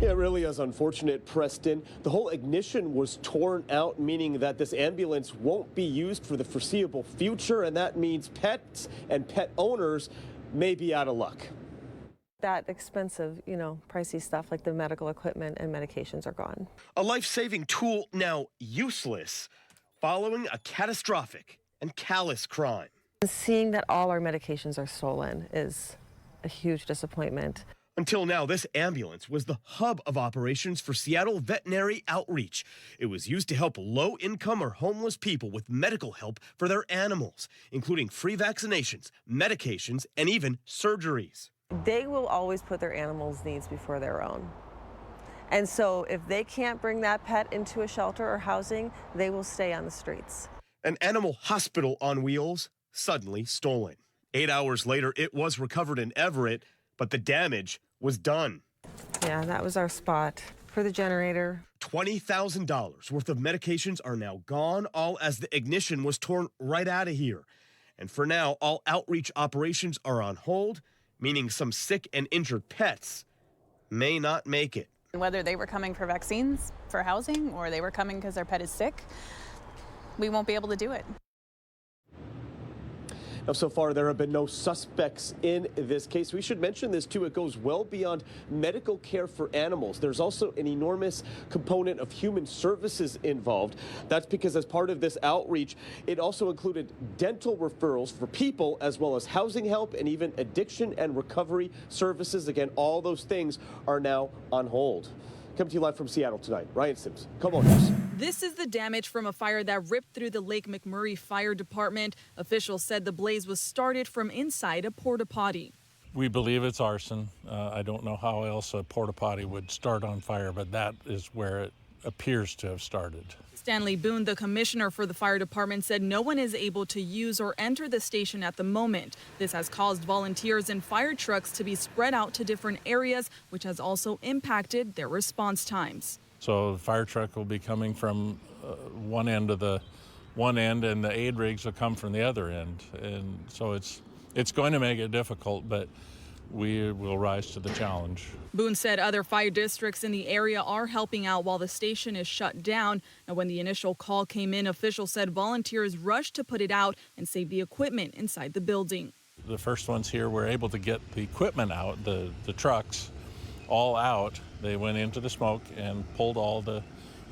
Yeah, it really is unfortunate, Preston. The whole ignition was torn out, meaning that this ambulance won't be used for the foreseeable future, and that means pets and pet owners may be out of luck. That expensive, pricey stuff like the medical equipment and medications are gone. A life-saving tool now useless following a catastrophic and callous crime. Seeing that all our medications are stolen is a huge disappointment. Until now, this ambulance was the hub of operations for Seattle Veterinary Outreach. It was used to help low-income or homeless people with medical help for their animals, including free vaccinations, medications, and even surgeries. They will always put their animals' needs before their own. And so if they can't bring that pet into a shelter or housing, they will stay on the streets. An animal hospital on wheels, suddenly stolen. 8 hours later, it was recovered in Everett, but the damage was done. Yeah, that was our spot for the generator. $20,000 worth of medications are now gone, all as the ignition was torn right out of here. And for now, all outreach operations are on hold, meaning some sick and injured pets may not make it. Whether they were coming for vaccines, for housing, or they were coming because their pet is sick, we won't be able to do it. Now, so far, there have been no suspects in this case. We should mention this, too. It goes well beyond medical care for animals. There's also an enormous component of human services involved. That's because as part of this outreach, it also included dental referrals for people, as well as housing help and even addiction and recovery services. Again, all those things are now on hold. Coming to you live from Seattle tonight, Ryan Sims, KOMO News. This is the damage from a fire that ripped through the Lake McMurray Fire Department. Officials said the blaze was started from inside a porta-potty. We believe it's arson. I don't know how else a porta-potty would start on fire, but that is where it appears to have started. Stanley Boon, the commissioner for the fire department, said no one is able to use or enter the station at the moment. This has caused volunteers and fire trucks to be spread out to different areas, which has also impacted their response times. So the fire truck will be coming from one end, and the aid rigs will come from the other end. And so it's going to make it difficult, but we will rise to the challenge. Boone said other fire districts in the area are helping out while the station is shut down. Now, when the initial call came in, officials said volunteers rushed to put it out and save the equipment inside the building. The first ones here were able to get the equipment out, the trucks, all out. They went into the smoke and pulled all the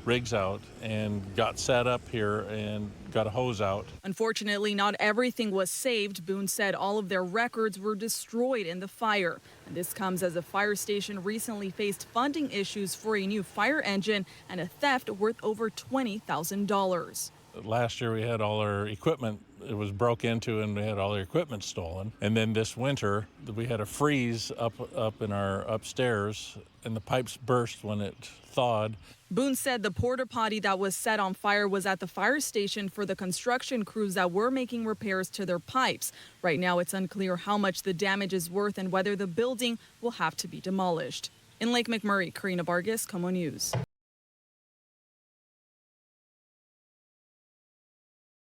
rigs out and got set up here and got a hose out. Unfortunately, not everything was saved. Boone said all of their records were destroyed in the fire. And this comes as a fire station recently faced funding issues for a new fire engine and a theft worth over $20,000. Last year we had all our equipment, it was broke into, and we had all our equipment stolen. And then this winter we had a freeze up in our upstairs, and the pipes burst when it thawed. Boone said the porta-potty that was set on fire was at the fire station for the construction crews that were making repairs to their pipes. Right now it's unclear how much the damage is worth and whether the building will have to be demolished. In Lake McMurray, Karina Vargas, KOMO News.